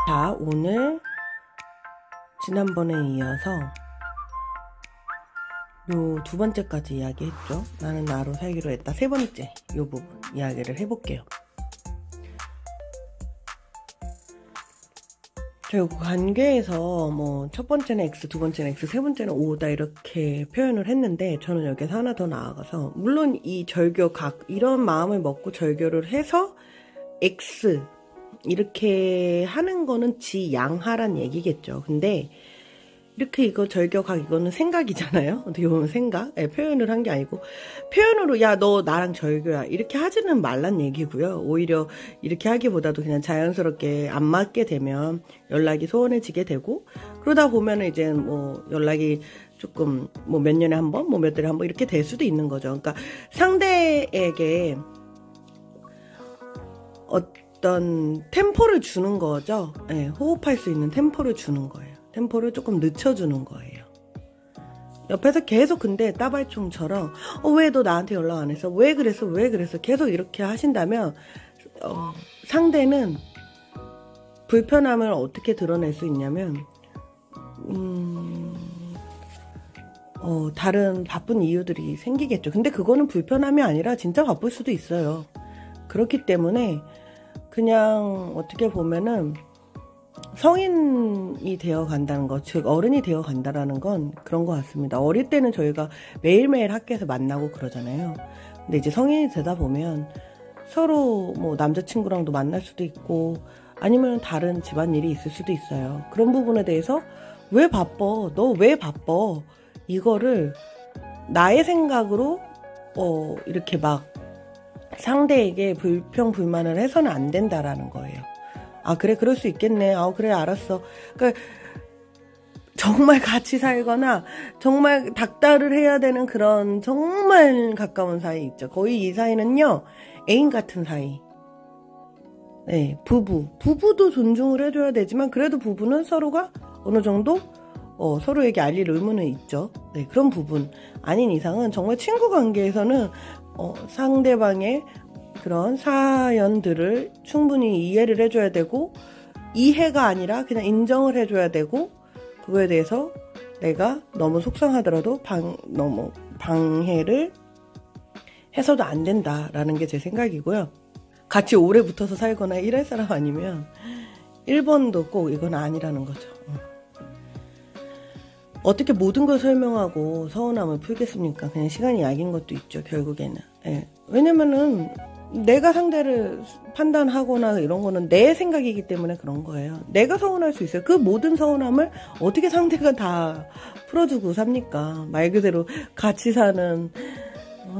자, 오늘 지난번에 이어서 요 두 번째까지 이야기했죠. 나는 나로 살기로 했다. 세 번째 요 부분 이야기를 해볼게요. 결국 관계에서 뭐 첫 번째는 X, 두 번째는 X, 세 번째는 O다 이렇게 표현을 했는데, 저는 여기서 하나 더 나아가서, 물론 이 절교각 이런 마음을 먹고 절교를 해서 X 이렇게 하는 거는 지양하란 얘기겠죠. 근데 이렇게 이거 절교각 이거는 생각이잖아요. 어떻게 보면 생각, 표현을 한 게 아니고, 표현으로 야 너 나랑 절교야 이렇게 하지는 말란 얘기고요. 오히려 이렇게 하기보다도 그냥 자연스럽게 안 맞게 되면 연락이 소원해지게 되고, 그러다 보면은 이제 뭐 연락이 조금 뭐 몇 년에 한 번, 뭐 몇 달에 한 번 이렇게 될 수도 있는 거죠. 그러니까 상대에게 어떤 템포를 주는 거죠. 호흡할 수 있는 템포를 주는 거예요. 템포를 조금 늦춰주는 거예요. 옆에서 계속 근데 따발총처럼 왜 너 나한테 연락 안 했어? 왜 그랬어? 왜 그랬어? 계속 이렇게 하신다면 상대는 불편함을 어떻게 드러낼 수 있냐면 다른 바쁜 이유들이 생기겠죠. 근데 그거는 불편함이 아니라 진짜 바쁠 수도 있어요. 그렇기 때문에 그냥 어떻게 보면은 성인이 되어 간다는 것, 즉 어른이 되어 간다라는 건 그런 것 같습니다. 어릴 때는 저희가 매일매일 학교에서 만나고 그러잖아요. 근데 이제 성인이 되다 보면 서로 뭐 남자친구랑도 만날 수도 있고 아니면 다른 집안일이 있을 수도 있어요. 그런 부분에 대해서 왜 바빠? 너 왜 바빠? 이거를 나의 생각으로 이렇게 막 상대에게 불평불만을 해서는 안 된다라는 거예요. 아 그래 그럴 수 있겠네. 아 그래 알았어. 그러니까 정말 같이 살거나 정말 닥달을 해야 되는 그런 정말 가까운 사이 있죠. 거의 이 사이는요 애인 같은 사이. 네, 부부도 존중을 해줘야 되지만 그래도 부부는 서로가 어느 정도 서로에게 알릴 의무는 있죠. 네, 그런 부분 아닌 이상은 정말 친구 관계에서는 상대방의 그런 사연들을 충분히 이해를 해줘야 되고, 이해가 아니라 그냥 인정을 해줘야 되고, 그거에 대해서 내가 너무 속상하더라도 너무 방해를 해서도 안 된다라는 게 제 생각이고요. 같이 오래 붙어서 살거나 일할 사람 아니면 1번도 꼭 이건 아니라는 거죠. 어떻게 모든 걸 설명하고 서운함을 풀겠습니까? 그냥 시간이 약인 것도 있죠, 결국에는. 예. 왜냐면은 내가 상대를 판단하거나 이런 거는 내 생각이기 때문에 그런 거예요. 내가 서운할 수 있어요. 그 모든 서운함을 어떻게 상대가 다 풀어주고 삽니까? 말 그대로 같이 사는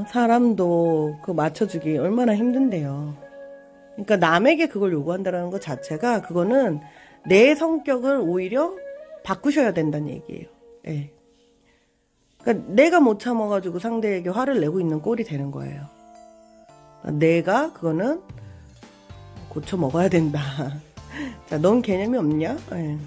사람도 그 맞춰주기 얼마나 힘든데요. 그러니까 남에게 그걸 요구한다는 것 자체가 그거는 내 성격을 오히려 바꾸셔야 된다는 얘기예요. 예. 그러니까 내가 못 참아가지고 상대에게 화를 내고 있는 꼴이 되는 거예요. 내가 그거는 고쳐 먹어야 된다. 자, 넌 개념이 없냐? 예.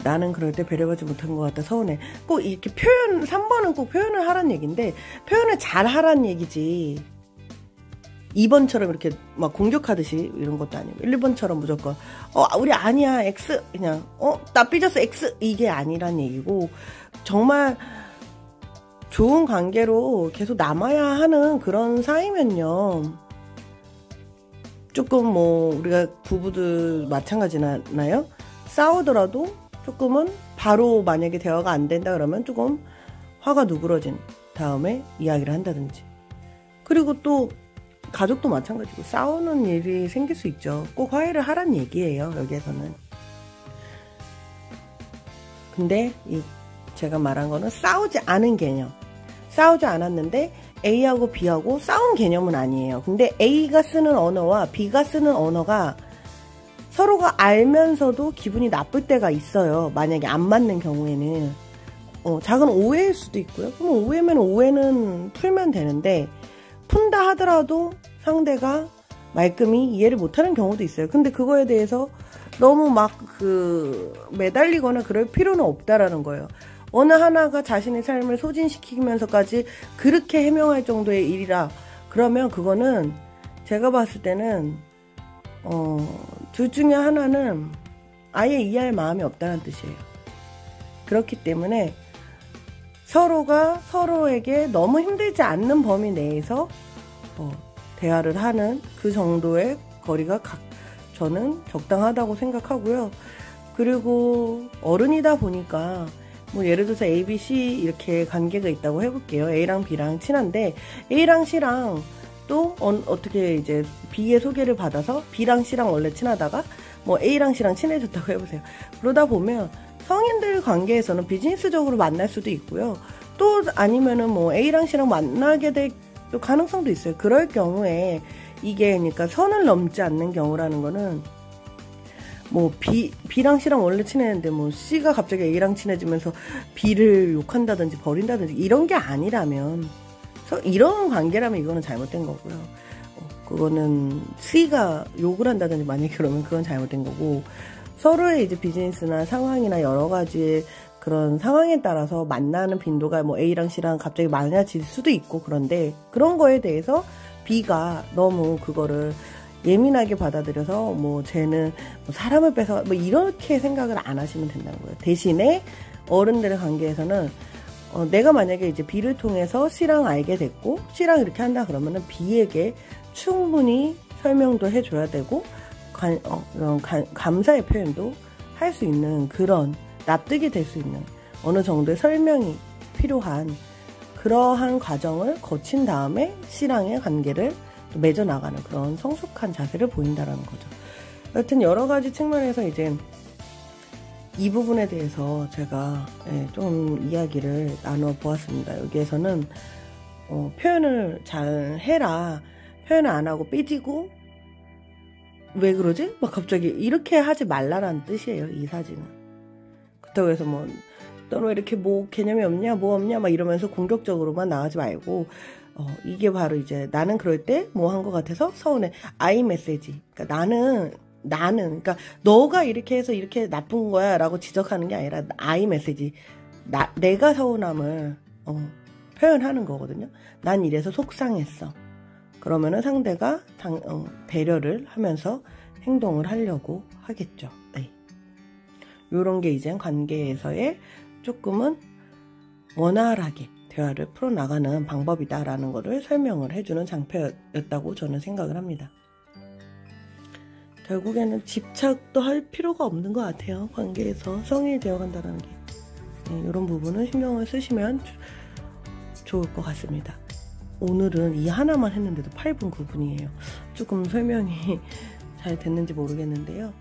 나는 그럴 때 배려받지 못한 것 같다. 서운해. 꼭 이렇게 3번은 꼭 표현을 하란 얘기인데, 표현을 잘 하란 얘기지. 2번처럼 이렇게 막 공격하듯이 이런 것도 아니고, 1번처럼 무조건, 우리 아니야, X. 그냥, 나 삐졌어, X. 이게 아니란 얘기고, 정말, 좋은 관계로 계속 남아야 하는 그런 사이면요. 조금 우리가 부부들 마찬가지나요? 싸우더라도 조금은 바로 만약에 대화가 안 된다 그러면 조금 화가 누그러진 다음에 이야기를 한다든지. 그리고 또 가족도 마찬가지고 싸우는 일이 생길 수 있죠. 꼭 화해를 하란 얘기예요, 여기에서는. 근데 제가 말한 거는 싸우지 않은 개념. 싸우지 않았는데 A하고 B하고 싸운 개념은 아니에요. 근데 A가 쓰는 언어와 B가 쓰는 언어가 서로가 알면서도 기분이 나쁠 때가 있어요. 만약에 안 맞는 경우에는. 작은 오해일 수도 있고요. 그럼 오해면 오해는 풀면 되는데, 푼다 하더라도 상대가 말끔히 이해를 못하는 경우도 있어요. 근데 그거에 대해서 너무 막 매달리거나 그럴 필요는 없다라는 거예요. 어느 하나가 자신의 삶을 소진시키면서까지 그렇게 해명할 정도의 일이라 그러면 그거는 제가 봤을 때는 둘 중에 하나는 아예 이해할 마음이 없다는 뜻이에요. 그렇기 때문에 서로가 서로에게 너무 힘들지 않는 범위 내에서 대화를 하는 그 정도의 거리가 저는 적당하다고 생각하고요. 그리고 어른이다 보니까 뭐 예를 들어서 A, B, C 이렇게 관계가 있다고 해볼게요. A랑 B랑 친한데 A랑 C랑 또 어떻게 이제 B의 소개를 받아서 B랑 C랑 원래 친하다가 뭐 A랑 C랑 친해졌다고 해보세요. 그러다 보면 성인들 관계에서는 비즈니스적으로 만날 수도 있고요. 또 아니면은 뭐 A랑 C랑 만나게 될 가능성도 있어요. 그럴 경우에 이게 그러니까 선을 넘지 않는 경우라는 거는 뭐 B랑 C랑 원래 친했는데 뭐 C가 갑자기 A랑 친해지면서 B를 욕한다든지 버린다든지 이런 게 아니라면 이런 관계라면 이거는 잘못된 거고요. 그거는 C가 욕을 한다든지 만약에 그러면 그건 잘못된 거고 서로의 이제 비즈니스나 상황이나 여러 가지 그런 상황에 따라서 만나는 빈도가 뭐 A랑 C랑 갑자기 많아질 수도 있고 그런데 그런 거에 대해서 B가 너무 그거를 예민하게 받아들여서 뭐 쟤는 뭐 사람을 뺏어 뭐 이렇게 생각을 안 하시면 된다는 거예요. 대신에 어른들의 관계에서는 내가 만약에 이제 B를 통해서 C랑 알게 됐고 C랑 이렇게 한다 그러면은 B에게 충분히 설명도 해줘야 되고 감사의 표현도 할 수 있는 그런 납득이 될 수 있는 어느 정도의 설명이 필요한 그러한 과정을 거친 다음에 C랑의 관계를 또 맺어나가는 그런 성숙한 자세를 보인다라는 거죠. 여튼 여러 가지 측면에서 이제 이 부분에 대해서 제가 좀 이야기를 나누어 보았습니다. 여기에서는 표현을 잘 해라. 표현을 안 하고 삐지고 왜 그러지? 막 갑자기 이렇게 하지 말라라는 뜻이에요. 이 사진은. 그렇다고 해서 뭐 너는 왜 이렇게 뭐 개념이 없냐 뭐 없냐 막 이러면서 공격적으로만 나가지 말고 이게 바로 이제 나는 그럴 때 뭐 한 것 같아서 서운해. I 메시지. 그러니까 나는 그러니까 너가 이렇게 해서 이렇게 나쁜 거야 라고 지적하는 게 아니라 I 메시지. 내가 서운함을 표현하는 거거든요. 난 이래서 속상했어. 그러면은 상대가 배려를 하면서 행동을 하려고 하겠죠. 네. 요런 게 이제 관계에서의 조금은 원활하게 대화를 풀어나가는 방법이다라는 거를 설명을 해주는 장표였다고 저는 생각을 합니다. 결국에는 집착도 할 필요가 없는 것 같아요. 관계에서 성인이 되어간다는 게. 네, 이런 부분은 신경을 쓰시면 좋을 것 같습니다. 오늘은 이 하나만 했는데도 8분 9분이에요. 조금 설명이 잘 됐는지 모르겠는데요.